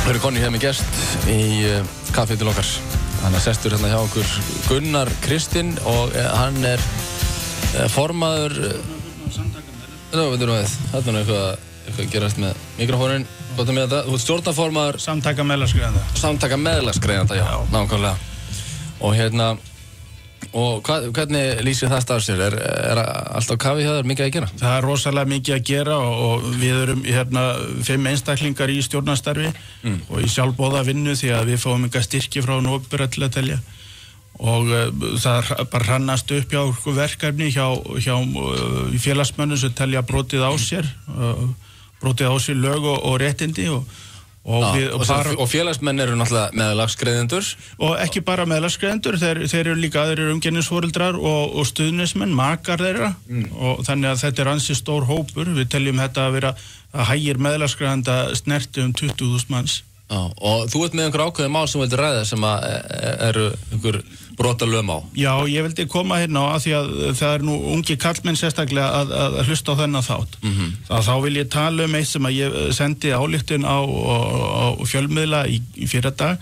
Við erum konið með gest í kaffið til okkar. Hann sestur hérna hjá okkur Gunnar Kristinn og hann formaður... Veitum við, þetta eitthvað að gerast með mikrofónin. Þú ert stjórnarformaður... Samtaka meðlagsgreiðanda. Samtaka meðlagsgreiðanda, já, nákvæmlega. Og og hvernig lýsir það starf sér? Er alltaf kafi hjá þér mikið að gera? Það er rosalega mikið að gera og við erum 5 einstaklingar í stjórnarstarfi og í sjálfboða vinnu því að við fáum enga styrki frá opinberra til að telja. Og það bara hrannast upp hjá verkefni hjá félagsmönnum sem telja brotið á sér lög og réttindi og félagsmenn eru náttúrulega meðlagsgreiðendur og ekki bara meðlagsgreiðendur, þeir eru líka aðrir umgengnisforeldrar og stuðningsmenn, makar þeirra og þannig að þetta er ansi stór hópur. Við teljum þetta að vera að hægir meðlagsgreiðenda snerti 20.000 manns. Já, og þú ert með einhver ákveðin mál sem vildi ræða sem eru einhver brotalöm á. Já, ég vildi koma hérna á því að það er nú ungi kallmenn sérstaklega að hlusta á þennan þátt. Þá vil ég tala eitt sem að ég sendi ályktun á fjölmiðla í fyrradag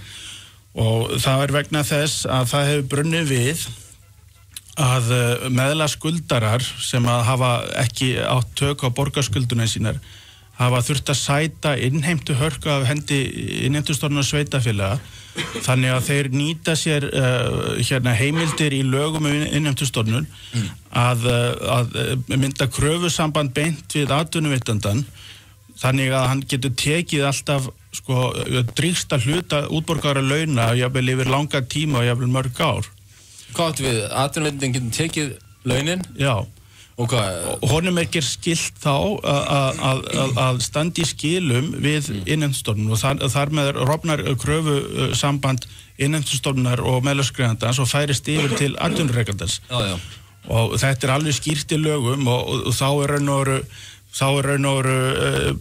og það er vegna þess að það hefur brunnið við að meðlaskuldarar sem að hafa ekki átt tök á borgarskulduna sínar hafa þurft að sæta innheimtu hörku af hendi innheimtustofnunar sveitafélaga þannig að þeir nýta sér heimildir í lögum um innheimtustofnun að mynda kröfusamband beint við atvinnuveitandann þannig að hann getur tekið alltaf drýgsta hluta útborgara launa jafnvel yfir langa tíma og jafnvel mörg ár. Hvað áttu við? Atvinnuveitandinn getur tekið launin? Já. Og honum ekki skilt þá að standa í skilum við innheimtustofnun og þar með rofnar kröfu samband innheimtustofnunar og meðlagsgreiðandans og færist yfir til atvinnurekandans. Og þetta er alveg skýrt í lögum og þá er raun og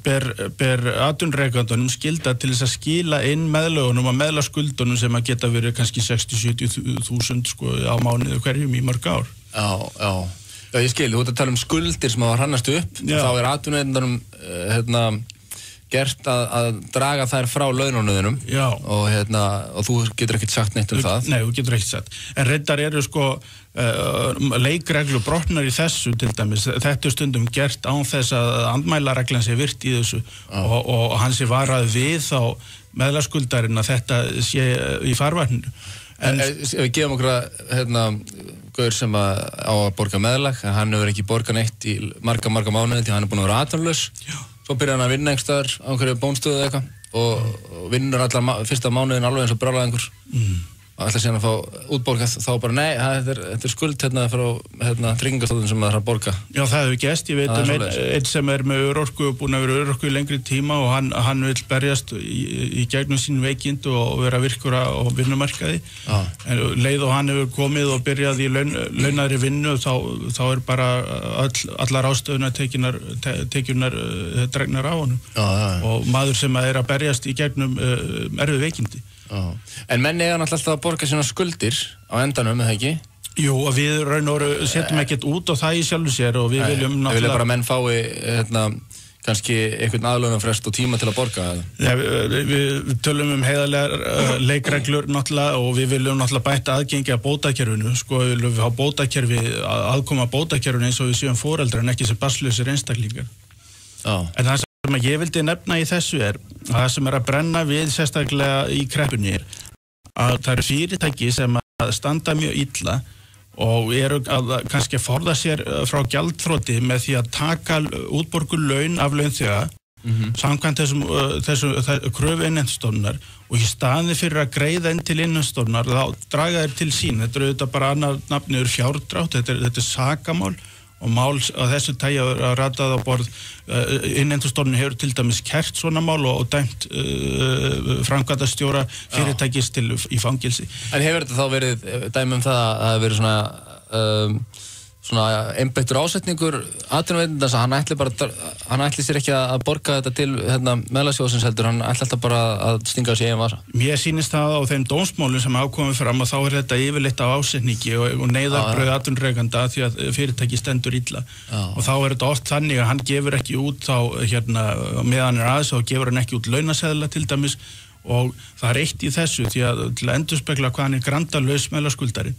ber atvinnurekandanum skylda til þess að skila inn meðlögunum og meðlaskuldunum sem að geta verið kannski 60-70.000 á mánuði hverjum í mörg ár. Já, ég skil, þú ert að tala um skuldir sem hafa hrannast upp og þá er atvinnureikandanum gert að draga þær frá laununum og þú getur ekkert sagt neitt um það. Nei, þú getur ekkert sagt. En reyndar eru leikreglur brotnar í þessu til dæmis. Þetta er stundum gert án þess að andmælareglan sé virt í þessu og hann sé varað við þá meðlaskuldarinn að þetta sé í farvatninu. Ef við gefum okkur gaur sem á að borga meðlag, hann hefur ekki borgað neitt í marga mánuði því hann er búinn að vera atvinnulaus. Svo byrjar hann að vinna einhverstaðar á einhverju bónstöðu eða eitthvað og vinnur allar fyrsta mánuðin alveg eins og brjálæðingur. Og ætla síðan að fá útborgað þá bara nei, þetta er skuld frá tryggingastofnun sem það er að borga. Já, það hefur gerst. Ég veit einn sem er með örorku og búinn að vera örorku í lengri tíma og hann vil berjast í gegnum sín veikind og vera virkur á vinnumarkaði. En leið og hann hefur komið og byrjað í launaðri vinnu þá er bara allar ástöðunar tekjunar dregnar á honum. Og maður sem er að berjast í gegnum erfið veikindi. En menn eiga náttúrulega alltaf að borga sína skuldir á endanum, eða ekki? Jú, og við raun og setjum ekkert út á það í sjálfu sér og við viljum náttúrulega... Við viljum bara menn fái kannski einhvern aðlögunarfrest og tíma til að borga? Ja, við tölum heiðarlegar leikreglur náttúrulega og við viljum náttúrulega bæta aðgengi að bótakerfinu. Við viljum hafa bótakerfi, aðkoma bótakerfinu eins og við séum foreldrar en ekki sem barnlausir einstaklingar. En það sem ég vildi nefna í þessu er að það sem er að brenna við sérstaklega í kreppunni að það eru fyrirtæki sem að standa mjög illa og eru kannski að forða sér frá gjaldþroti með því að taka útborguð laun af launþega samkvæmt þessu kröfu innheimtustofnunar og í staðinn fyrir að greiða inn til innheimtustofnunar þá draga þeir til sín. Þetta er auðvitað bara annar nafniður fjárdrátt, þetta er sakamál og mál að þessu tagi að ratað á borð innheimtustofnun hefur til dæmis kært svona mál og dæmt framkvæmdastjóra fyrirtækis í fangelsi. En hefur þetta þá verið dæmi um það að það hefur verið svona einbeittur ásetningur atvinnuveitandans að hann ætli sér ekki að borga þetta til meðlagssjóðsins heldur, hann ætli alltaf bara að stinga á sig eigin vasa? Mér sýnist það á þeim dómsmálum sem hafa komið fram að þá er þetta yfirleitt á ásetningi og neyðarbrauð atvinnurekanda því að fyrirtæki stendur illa og þá er þetta oft þannig að hann gefur ekki út þá meðan er aðeins og gefur hann ekki út launaseðla til dæmis og það eitt í þessu því að til að endurspegla hvað hann grandalaus meðlagskuldari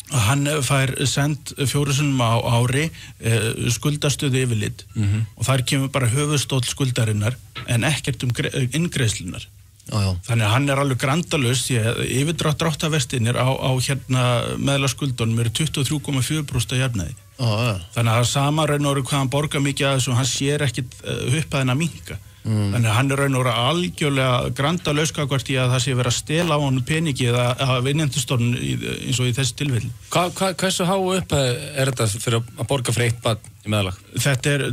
að hann fær send 4 sinnum á ári skuldastöðu yfirlit og þar kemur bara höfuðstóll skuldarinnar en ekkert inngreiðslunar. Þannig að hann alveg grandalaus því að yfirdráttarvextirnir á meðlagsskuldunum eru 23,4% jafnæði. Þannig að sama raun og veru hvað hann borgar mikið að þessu, hann sér ekkit upphæðina minnka. Þannig að hann raun og veru algjörlega grandalaus gagnvart í að það sé verið að stela á honum peningi eða af innheimtustofnun eins og í þessu tilfelli. Hversu háu upphæð þetta fyrir að borga fyrir eitt barn í meðlag? Þetta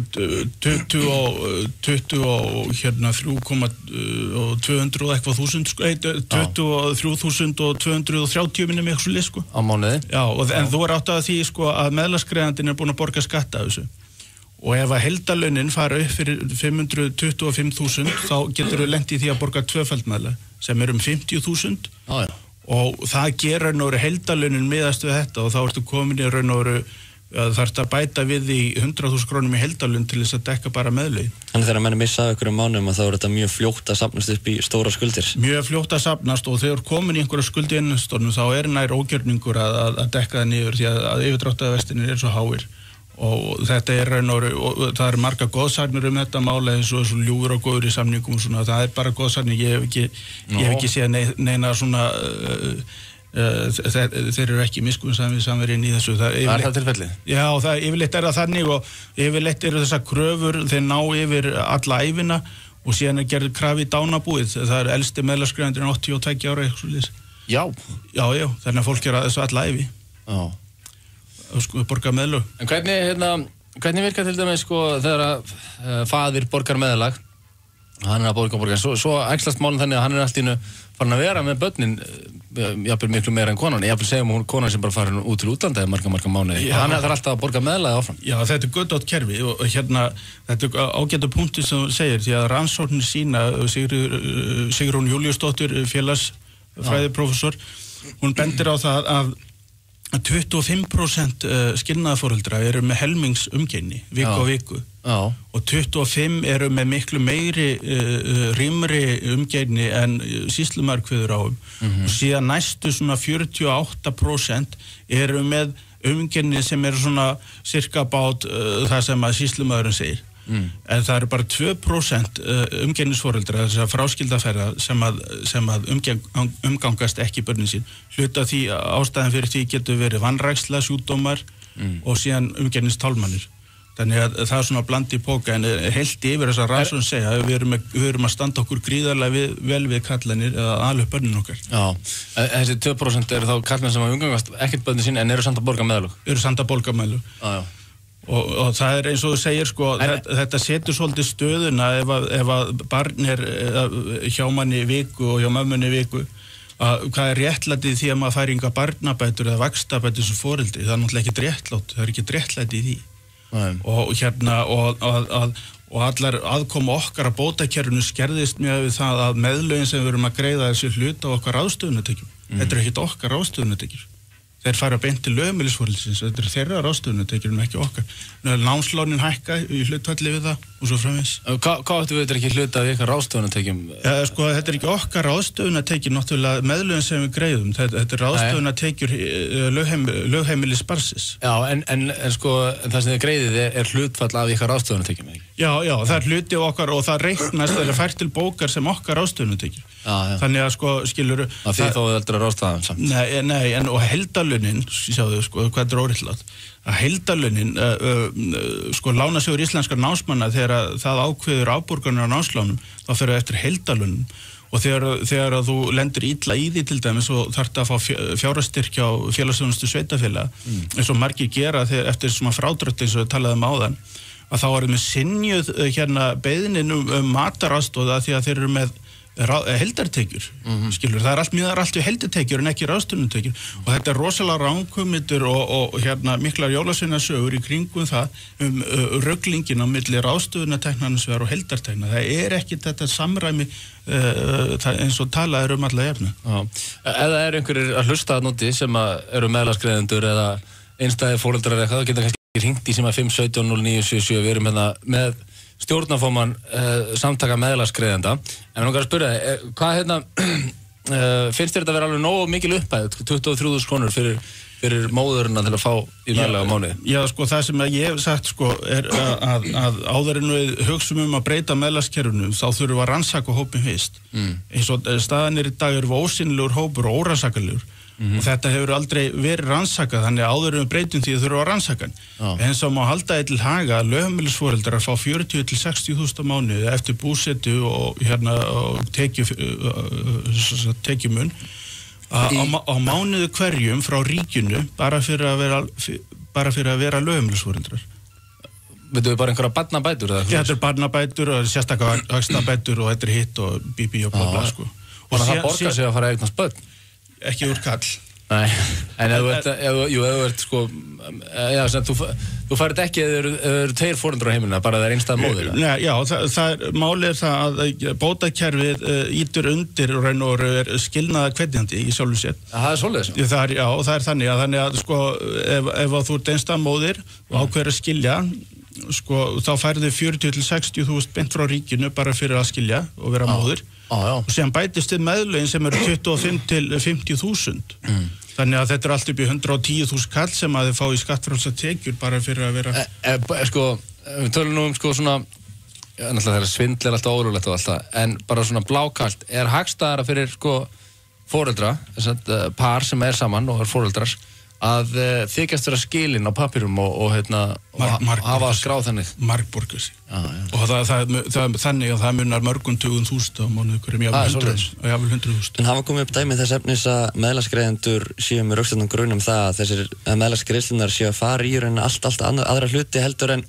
23.200 eitthvað þúsund, 23.230 minnum eitthvað lið, sko. Á mánuði? Já, en þú átt að því, sko, að meðlagsgreiðandinn búin að borga skatta af þessu. Og ef að heildarlaunin fara upp fyrir 525.000 þá getur þú lent í því að borga tvöfaldmeðlag sem er 50.000 og það ger raun og veru heildarlaunin miðast við þetta og þá ertu komin í raun og veru þarf að bæta við í 100.000 krónum í heildarlaun til þess að dekka bara meðlaugin. Þannig þegar menn missa af einhverjum mánuðum að þá er þetta mjög fljótt að safnast upp í stóra skuldir. Mjög fljótt að safnast og þegar komin í einhverja skuldi innstofnum þá er nær ógjörningur að dekka það niður því að yfirdráttarvextirnir svo háir. Og þetta er raun og það eru marga góðsagnir þetta mála eins og ljúfur og góður í samningum og svona, það er bara góðsagnir, ég hef ekki séð neina svona þeir eru ekki miskunnsamverðin í þessu. Það það tilfelli? Já, yfirleitt það þannig og yfirleitt eru þessar kröfur, þeir ná yfir alla ævina og síðan gerð krafi í dánabúið, það er elsti meðlagsgreiðandinn 82 ára eitthvað. Já, þannig að fólk gera þessu alla ævi. Já. Sko borga meðlag. En hvernig virkar til dæmis sko þegar faðir borgar meðlag hann að borga svo æxlast málum þannig að hann allt í einu farin að vera með börnin jafnvel miklu meira en konan jafnvel segjum hún konan sem bara farin út til útlanda marga mánuði og hann þarf alltaf að borga meðlag áfram. Já, þetta er götótt kerfi og þetta er ágæta punktur sem þú segir því að rannsóknir sína Sigrún Júlíusdóttir félagsfræðiprófessor hún bendir á það að 25% skilnaðarforeldra eru með helmingsumgengni viku á viku og 25 eru með miklu meiri rýmri umgengni en sýslumaður kveður á og síðan næstu svona 48% eru með umgengni sem eru svona cirka bát það sem að sýslumaðurinn segir. En það eru bara 2% umgengnisforeldra þessar fráskildaferða sem að umgangast ekki börnin sín. Hluta því ástæðan fyrir því getur verið vanræksla, sjúkdómar og síðan umgengnistálmanir. Þannig að það er svona bland í póka en heilt yfir þessar rannsókn segja að við erum að standa okkur gríðarlega vel við kallanir eða alveg börnin okkar. Já, þessi 2% eru þá kallan sem að umgangast ekkert börnin sín en eru samt að borga meðlag? Eru samt að borga meðlag. Já. Og það er eins og þú segir sko þetta setur svolítið stöðuna ef að barn hjá manni í viku og hjá mömmunni í viku að hvað er réttlætið því að maður fær enga barnabætur eða vaxtabætur sem foreldri, það er náttúrulega ekki réttlátt, það er ekki réttlætið í því. Og allar aðkoma okkar að bótakerfinu skerðist mjög við það að meðlögin sem við erum að greiða þessi hluta á okkar ráðstöfunartekjum. Þetta er ekkert okkar ráðstöfunartekjur. Þeir fara beint til lögheimilisforeldrisins, þetta er þeirra ráðstöfunartekjur en ekki okkar. Námslánin hækka í hlutfalli við það og svo framvegis. Hvað ættu við þetta ekki hluta af ykkar ráðstöfunartekjum? Sko, þetta er ekki okkar ráðstöfunartekjur, náttúrulega meðlögin sem við greiðum. Þetta er ráðstöfunartekjur lögheimilis barnsins. Já, en sko, það sem þið greiðið er hlutfall af ykkar ráðstöfunartekjum, ekki? Já, það er hluti okkar og það reiknast eða fært til bókar sem okkar ráðstöfunartekjur. Þannig að sko, skilur það þið þó aldrei ráðstöfum samt. Nei, og heildarlaunin, sjáðu sko, hvað er óréttlátt, að heildarlaunin, sko, lánasjóður íslenskar námsmanna þegar það ákveður afborganir á námslánum, þá fer það eftir heildarlaunum og þegar þú lendir illa í því til dæmis og þarft að fá fjárhagstyrk hjá félagsþjónustu sveitarfélaga, eins og margir gera eftir svona frádrátt eins og við talaðum áðan, að þá erum við synjuð beiðnin mataraðstoð því að þeir eru með heldartekjur, skilur, það er allt við heldartekjur en ekki ráðstöfunartekjur og þetta er rosalega rangkomitur og miklar jólasveinasögur í kringum það röglingin á milli ráðstöfunarteknarins og heldartekna, það er ekki þetta samræmi eins og talað alla efna. Eða er einhverjir að hlusta að núti sem eru meðlagsgreiðendur eða einstæðir foreldrar eitthvað, þá geta kannski hringt í síma 517 0977, við erum hérna með stjórnarformann samtaka meðlagsgreiðenda. En langar að spyrja, hvað finnst þér þetta að vera alveg nógu mikil upphæð, 23.000 krónur fyrir móðurina til að fá í meðlag á mánuði? Já, sko, það sem ég hef sagt, sko, að áður en við hugsum að breyta meðlagskerfinu, þá þurfum við að rannsaka hópinn fyrst. Eins og staðan í dag eru ósýnilegur hópur og órannsakalegur. Og þetta hefur aldrei verið rannsakað, þannig að áður við breytum því að þurfa að rannsaka hann. En svo má halda því til haga að lögheimilisforeldrar fá 40 til 60.000 á mánuði eftir búsetu og tekjumun á mánuði hverjum frá ríkinu bara fyrir að vera lögheimilisforeldrar. Veitum við bara einhverja barnabætur? Þetta barnabætur og sérstaklega vaxtabætur og þetta hitt og bíbí og blabla, sko. Og það borgar sig að fara að eignast börn? Ekki úr kall. Nei, en ef þú ert sko, þú færð ekki ef þau eru tveir foreldrar á heimilinu, bara það einstæð móðir. Nei, já, málið er það að bótakerfið ítur undir og raun og skilnaða hvetjandi í sjálfu sér. Það er svoleiðis. Já, það er þannig að sko, ef þú ert einstæð móðir og ákveður að skilja, sko, þá færðu 40 til 60.000 beint frá ríkinu bara fyrir að skilja og vera móðir. Og síðan bætist við meðlögin sem eru 25 til 50.000. Þannig að þetta er allt upp í 110.000 kall sem að þið fá í skattfrjálsar tekjur bara fyrir að vera... Sko, við tölum nú sko svona, náttúrulega það svindl alltaf órulegt og alltaf, en bara svona blákalt, hagstæðara fyrir sko foreldra, par sem saman og foreldrar, að þykjast vera skilin á pappírum og hafa skráð þannig. Margborgar sig. Og það er þannig að það munar mörgum 20.000 á mánuði hverjum, jafnvel 100.000. En hafa komið upp dæmi þess efnis að meðlagsgreiðendur séu með rökstæðan grun það að þessir meðlagsgreiðslunar séu að fara í raun allt aðra hluti heldur en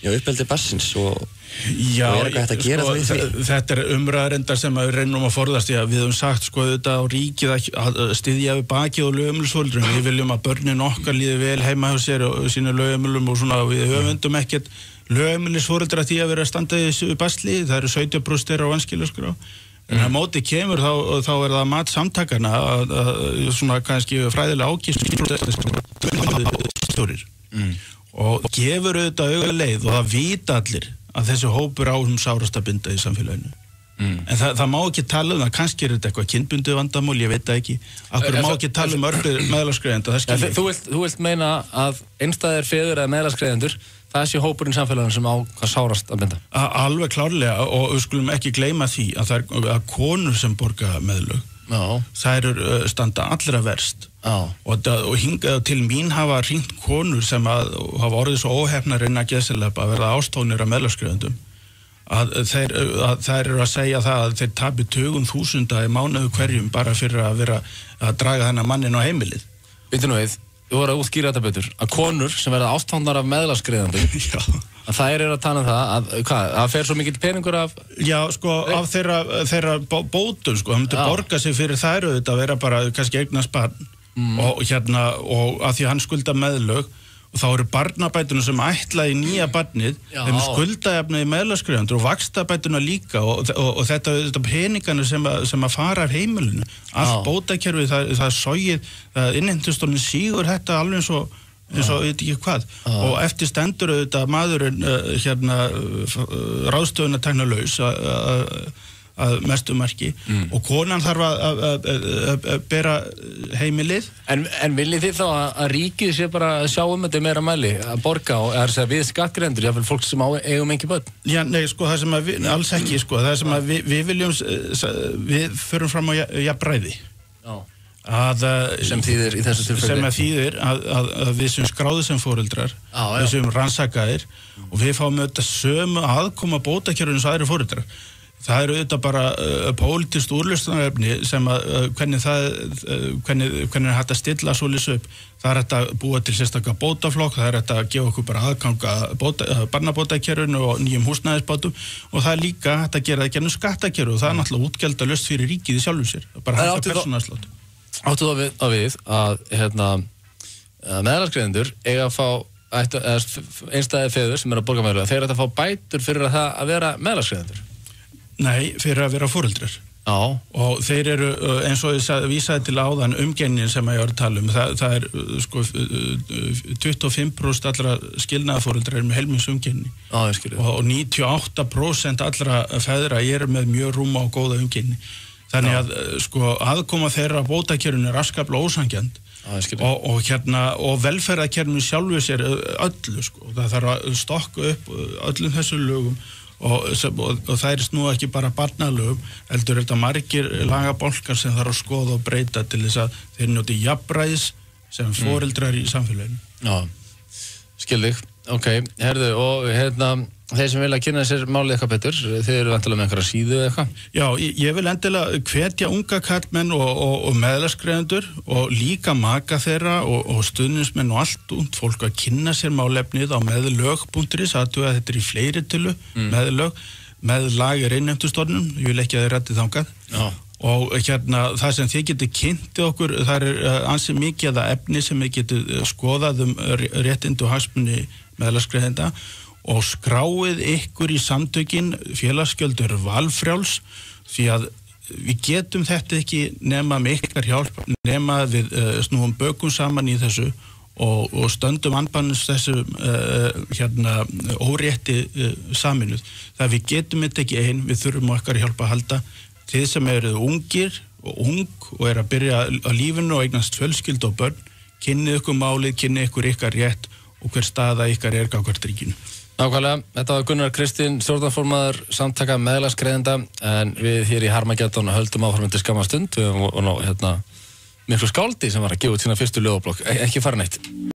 uppeldi barnsins og eitthvað hægt að gera það í því. Þetta er umræðarendar sem við reynum að forðast í að við höfum sagt sko þetta á ríkið að styðja við bakið og lögheimilisforeldrum. Við viljum að börnin okkar líði vel heima hjá sér og sínu lögheimilum og svona, við höfundum ekkert lögheimilisforeldra því að vera að standa í þessu basli. Það eru 17% á vanskilaskrá. En að móti kemur þá er það mat samtakana að svona kannski fræðilega ágist og gefur auðvitað augaleið og það vita allir að þessi hópur sárast að binda í samfélaginu. En það má ekki tala það, kannski er þetta eitthvað kynbundið vandamál, ég veit það ekki. Akkur má ekki tala meðlagsgreiðenda, það skilur. Þú vilt meina að einstæðir feður eða meðlagsgreiðendur, það sé hópurinn samfélaginu sem hvað sárast að binda? Alveg klárlega, og við skulum ekki gleyma því að það er konur sem borga meðlög. Það standa allra verst. Og hingað til mín hafa hringt konur sem hafa orðið svo óhefnar innan geðselepa að verða ástónir af meðlagsgreiðendum að þær eru að segja það að þeir tapi 20.000 í mánuði hverjum bara fyrir að vera að draga þennan mannin á heimilið. Veitu nú við, þú voru að útskýra þetta betur, að konur sem verða ástónar af meðlagsgreiðendum að þær eru að tala það fer svo mikill peningur af... Já, sko, af þeirra bótum, sko, það myndi borga sig fyrir þær auðvitað að vera bara kannski eignast barn og að því að hann skulda meðlög og þá eru barnabætuna sem ætla í nýja barnið, þeim skuldajafna í meðlagsgreiðendur og vaxtabætuna líka og þetta peningana sem að fara af heimilinu, allt bótakerfið, það sogið, innheimtustólinn sígur þetta alveg eins og veit ekki hvað og eftir stendur auðvitað maðurinn ráðstöfunartækna laus að mestu marki og konan þarf að bera heimilið. En viljið þið þá að ríkið sé bara að sjá þetta meira mæli, að borga og við skattgreiðendur, jáfnvel fólk sem eigum ekki börn? Já, nei, sko, það sem að alls ekki, sko, það sem að við viljum, við förum fram á jafnræði. Sem þýðir í þessu tilfelli? Sem þýðir að við sem skráðu sem foreldrar, við sem rannsakaðir og við fáum auðvitað sömu aðkoma bótakerfinu eins og aðrir foreldrar. Það eru auðvitað bara pólitískt úrlausnarefni sem hvernig er hægt að stilla svoleiðis upp. Það er hægt að búa til sérstaka bótaflokk, það er hægt að gefa okkur bara aðganga barnabótakerfinu og nýjum húsnæðisbótum og það er líka hægt að gera það gennum skattakerfi og það er náttúrulega útgjaldalaust fyrir ríkið í sjálfu sér. Bara hægt að persónuafslátt. Áttu þá við að meðlagsgreiðendur eiga að fá einstæðir feður sem að borga meðlög, þeir ættu að fá bætur fyrir að vera meðlagsgreiðendur? Nei, fyrir að vera foreldrar. Já. Og þeir eru, eins og ég vísaði til áðan, umgengnin sem ég var að tala það er sko 25% allra skilnaðarforeldra eru með helmingsumgengni. Já, ég skilji. Og 98% allra feðra eru með mjög rúma og góða umgengni. Þannig að sko aðkoma þeirra bótakerfinu er afskaplega ósanngjarnt. Og velferðarkerfinu sjálfu sér öllu sko. Það þarf að stokka upp öllum þessum lögum og það er nú ekki bara barnalögum, heldur þetta margir lagabálkar sem þarf að skoða og breyta til þess að þeir njóti jafnræðis sem foreldrar í samfélaginu. Já, skil þig. Ok, herðu, og þeir sem vilja kynna sér málið eitthvað betur, þeir eru vantilega með einhverja síðu eða eitthvað? Já, ég vil endilega hvetja unga karlmenn og meðlagsgreiðendur og líka maka þeirra og stuðningsmenn og allt ungt fólk að kynna sér málefnið á meðlög.is, aðtuga þetta í fleiri tölu, meðlag er innheimtustofnun, ég vil ekki að þið rætti þangað. Já. Og það sem þið getur kynntið okkur, það er ansi mikið að efni sem þið getur skoðað réttindi og hagsmuni meðlagsgreiðenda og skráið ykkur í samtökin, félagsgjöld valfrjáls, því að við getum þetta ekki nema með ykkar hjálp, nema við snúum bökum saman í þessu og stöndum anbannins þessu órétti saminuð. Það við getum þetta ekki einn, við þurfum okkar hjálp að halda. Þið sem eru ungir og ung og er að byrja á lífinu og eignast fjölskyldu og börn, kynnið ykkur málið, kynnið ykkur ykkar rétt og hver staða ykkar er gagnvart ríkinu. Nákvæmlega, þetta var Gunnar Kristinn, stjórnarformaður samtaka meðlagsgreiðenda, en við hér í Harmageddon höldum áfram til skamma stund. Við vorum miklu skáldi sem var að gefa út sína fyrstu ljóðablokk, ekki fara neitt.